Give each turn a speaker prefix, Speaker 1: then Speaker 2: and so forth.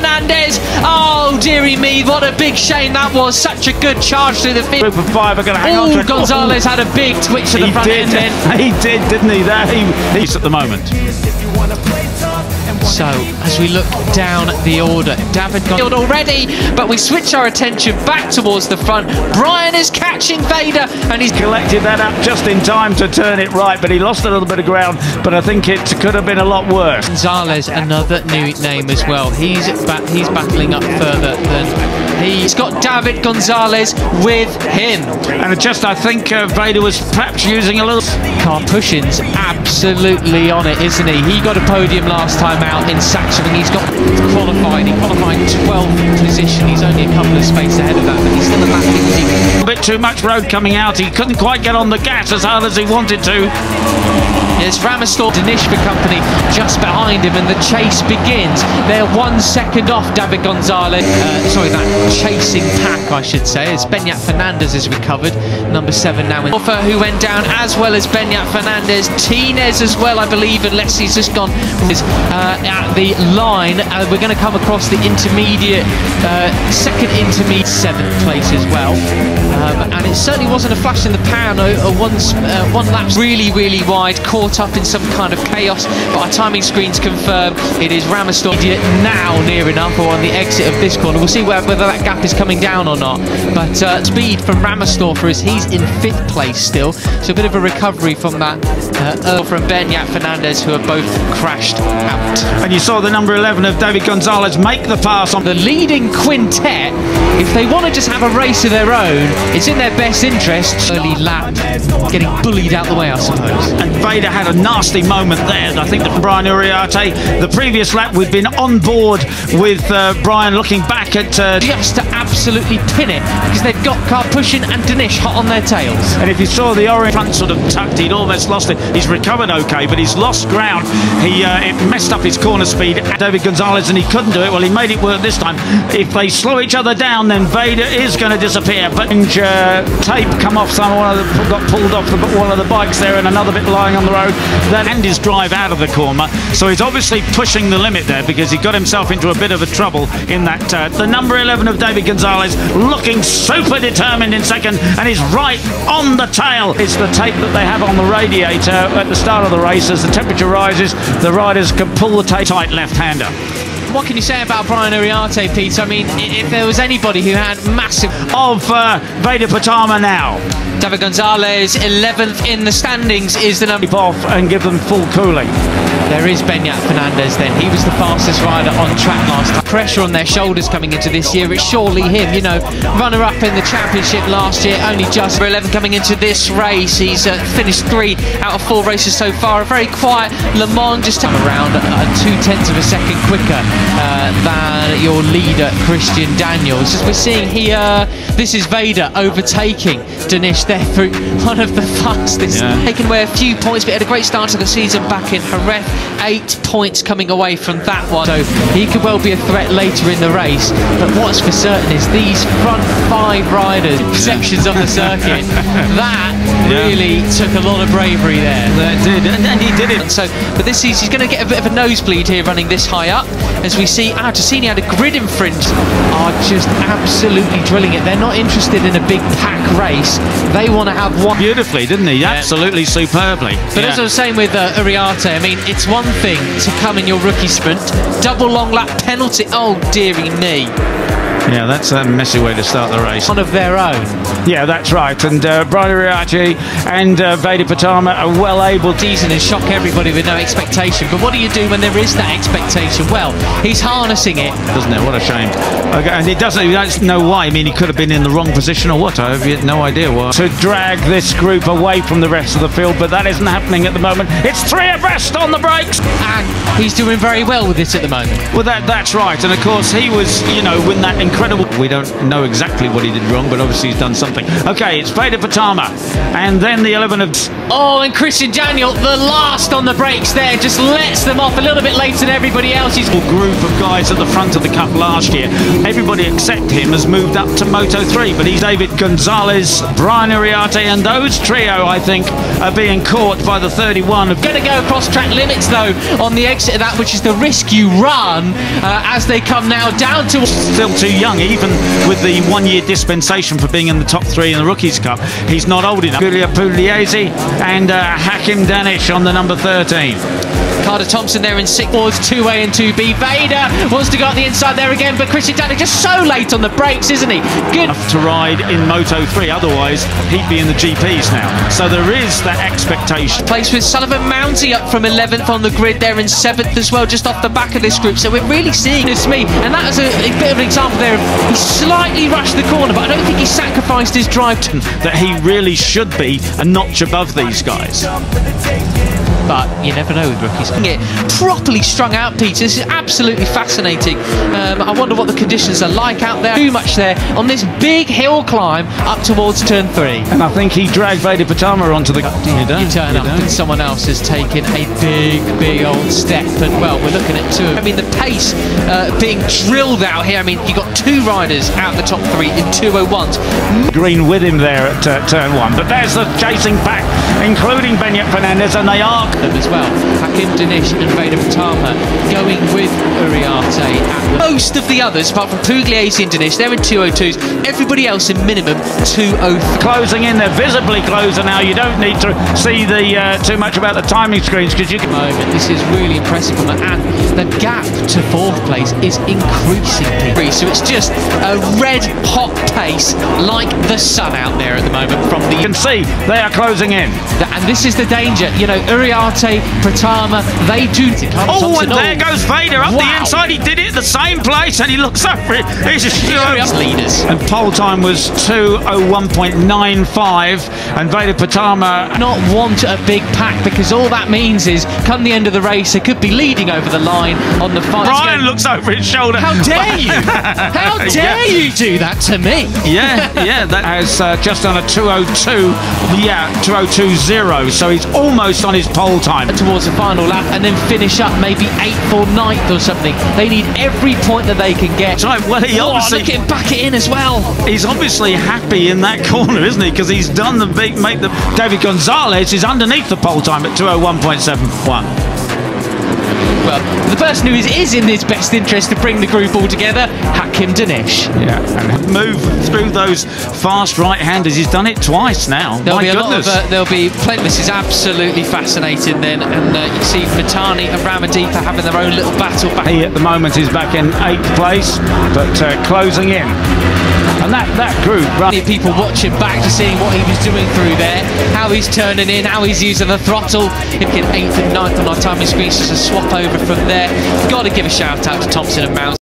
Speaker 1: Fernandez. Oh, dearie me, what a big shame that was. Such a good charge through the field.
Speaker 2: Group of five are going to hang on to it.
Speaker 1: Gonzalez had a big twitch to the front end then.
Speaker 2: He did, didn't he? He's at the moment.
Speaker 1: So, as we look down the order, David got already, but we switch our attention back towards the front. Brian is catching Veda, and he's
Speaker 2: collected that up just in time to turn it right, but he lost a little bit of ground, but I think it could have been a lot worse.
Speaker 1: Gonzalez, another new name as well. He's battling up further than he's got David Gonzalez with him.
Speaker 2: And I think Veda was perhaps using a little...
Speaker 1: Karpushin's absolutely on it, isn't he? He got a podium last time out in Saxony. He's got qualified. He qualified 12th position. He's only a couple of spaces ahead of that, but he's still a lap lead.
Speaker 2: A bit too much road coming out. He couldn't quite get on the gas as hard as he wanted to.
Speaker 1: There's Ramastor Danish for company just behind him, and the chase begins. They're 1 second off David Gonzalez. Sorry, that chasing pack, I should say, as Benyat Fernandez is recovered. Number 7 now in Orfa, who went down, as well as Benyat Fernandez. Tinez as well, I believe, unless he's just gone at the line. We're going to come across the intermediate, second intermediate, 7th place as well. And it certainly wasn't a flash in the pan. One lap's really wide, caught up in some kind of chaos, but our timing screens confirm it is Ramastor now near enough, or on the exit of this corner. We'll see whether that gap is coming down or not, but speed from Ramastor for us. He's in 5th place still, so a bit of a recovery from that from Benyat Fernandez, who have both crashed out.
Speaker 2: And you saw the number 11 of David Gonzalez make the pass on
Speaker 1: the leading quintet. If they want to just have a race of their own, it's in their best interest. Early lap, getting bullied out the way, I suppose.
Speaker 2: And Veda had a nasty moment there. I think that Brian Uriarte, the previous lap, we'd been on board with Brian looking back at...
Speaker 1: just to absolutely pin it, because they've got Karpushin and Danish hot on their tails.
Speaker 2: And if you saw the orange front sort of tucked, he'd almost lost it. He's recovered okay, but he's lost ground. It messed up his corner speed. David Gonzalez, and he couldn't do it. Well, he made it work this time. If they slow each other down, then Veda is going to disappear. But tape come off got pulled off one of the bikes there, and another bit lying on the road. That ended his drive out of the corner. So he's obviously pushing the limit there, because he got himself into a bit of a trouble in that. The number 11 of David Gonzalez looking super determined in second, and he's right on the tail. It's the tape that they have on the radiator at the start of the race. As the temperature rises, the riders can pull the tape. Tight left-hander.
Speaker 1: What can you say about Brian Uriarte, Pete? I mean, if there was anybody who had massive...
Speaker 2: Of Veda Pratama now.
Speaker 1: David Gonzalez, 11th in the standings, is the number...
Speaker 2: Off and give them full cooling.
Speaker 1: There is Benyat Fernandez then. He was the fastest rider on track last time. Pressure on their shoulders coming into this year. It's surely him, you know, runner-up in the championship last year, only just for 11 coming into this race. He's finished 3 out of 4 races so far. A very quiet Le Mans, just around 0.2 of a second quicker than your leader, Christian Daniels. As we're seeing here, this is Veda overtaking Danish there through one of the fastest. Taking away a few points, but had a great start to the season back in Jerez. 8 points coming away from that one, so he could well be a threat later in the race. But what's for certain is these front 5 riders, sections of the circuit, that really took a lot of bravery there.
Speaker 2: That did, and he did it.
Speaker 1: So, but this is, he's going to get a bit of a nosebleed here running this high up. As we see, Tassini had a grid infringe, are just absolutely drilling it. They're not interested in a big pack race. They want to have one.
Speaker 2: Beautifully, didn't he? Absolutely superbly.
Speaker 1: But as I was saying with Uriarte, I mean, it's one thing to come in your rookie sprint, double long lap penalty. Oh, dearie me.
Speaker 2: Yeah, that's a messy way to start the race.
Speaker 1: One of their own.
Speaker 2: Yeah, that's right. And Brian Uriarte and Veda Pratama are well able to
Speaker 1: season and shock everybody with no expectation. But what do you do when there is that expectation? Well, he's harnessing it.
Speaker 2: Doesn't it? What a shame. Okay, and he don't know why. I mean, he could have been in the wrong position or what. I have no idea why. To drag this group away from the rest of the field, but that isn't happening at the moment. It's 3 abreast on the brakes.
Speaker 1: And he's doing very well with it at the moment.
Speaker 2: Well, that's right. And of course, he was, you know, when that incredible. We don't know exactly what he did wrong, but obviously he's done something. Okay, it's Veda Pratama, and then the 11 of...
Speaker 1: Oh, and Christian Daniel, the last on the brakes there, just lets them off a little bit later than everybody else. He's
Speaker 2: a group of guys at the front of the cup last year. Everybody except him has moved up to Moto 3, but he's David Gonzalez, Brian Uriarte, and those trio, I think, are being caught by the 31.
Speaker 1: Going to go across track limits, though, on the exit of that, which is the risk you run as they come now down to...
Speaker 2: Still too young, even with the 1-year dispensation for being in the top 3 in the Rookies Cup. He's not old enough. Julia Pugliese and Hakim Danish on the number 13.
Speaker 1: Carter Thompson there in 6 boards, 2A and 2B. Veda wants to go up the inside there again, but Christian Daniel just so late on the brakes, isn't he? Good
Speaker 2: enough to ride in Moto 3, otherwise he'd be in the GPs now. So there is that expectation.
Speaker 1: Place with Sullivan Mounty up from 11th on the grid there in 7th as well, just off the back of this group. So we're really seeing this, and that is a bit of an example there. He slightly rushed the corner, but I don't think he sacrificed his drive to...
Speaker 2: That he really should be a notch above these guys.
Speaker 1: But you never know with rookies. Get properly strung out, Peter. This is absolutely fascinating. I wonder what the conditions are like out there. Too much there on this big hill climb up towards turn 3.
Speaker 2: And I think he dragged Veda Pratama onto the...
Speaker 1: You turn up and someone else has taken a big old step. And well, we're looking at 2. I mean, the pace being drilled out here. I mean, you got 2 riders out the top 3 in 2:01s.
Speaker 2: Green with him there at turn 1. But there's the chasing pack, including Benyat Fernandez, and they are...
Speaker 1: them as well. Hakim Danish and Veda Pratama going with Uriarte. And most of the others, apart from Pugliese and Danish, they're in 2:02s. Everybody else in minimum 2:03.
Speaker 2: Closing in, they're visibly closer now. You don't need to see the too much about the timing screens because you can...
Speaker 1: This is really impressive, and the gap to 4th place is increasing. So it's just a red hot pace like the sun out there at the moment. From the...
Speaker 2: You can see they are closing in.
Speaker 1: And this is the danger, you know. Uriarte, Pratama, they do...
Speaker 2: Oh, and there goes Veda up the inside. He did it at the same place, and he looks over it. He's just
Speaker 1: leaders.
Speaker 2: And pole time was 2:01.95, and Veda Pratama...
Speaker 1: Not want a big pack, because all that means is, come the end of the race, they could be leading over the line on the final.
Speaker 2: Brian looks over his shoulder.
Speaker 1: How dare you? How dare you do that to me?
Speaker 2: Yeah, that has just on a 2:02. Yeah, 2:02.0. So he's almost on his pole time.
Speaker 1: Towards the final lap, and then finish up maybe 8th or 9th or something. They need every point that they can get.
Speaker 2: Right, well, he obviously...
Speaker 1: Look at him back it in as well.
Speaker 2: He's obviously happy in that corner, isn't he? Because he's done the big... David Gonzalez is underneath the pole time at 2:01.71.
Speaker 1: Well, the person who is in his best interest to bring the group all together, Hakim Danish.
Speaker 2: Yeah, and move through those fast right-handers. He's done it twice now.
Speaker 1: There'll
Speaker 2: My
Speaker 1: be
Speaker 2: goodness.
Speaker 1: There'll be plenty. This is absolutely fascinating then, and you see Fatani and Ramadeepa having their own little battle back.
Speaker 2: He at the moment is back in 8th place, but closing in. And that group...
Speaker 1: Many people watching back to seeing what he was doing through there, how he's turning in, how he's using the throttle. In 8th and 9th on our timing screens, just a swap over from there. Got to give a shout out to Thompson and Mounts.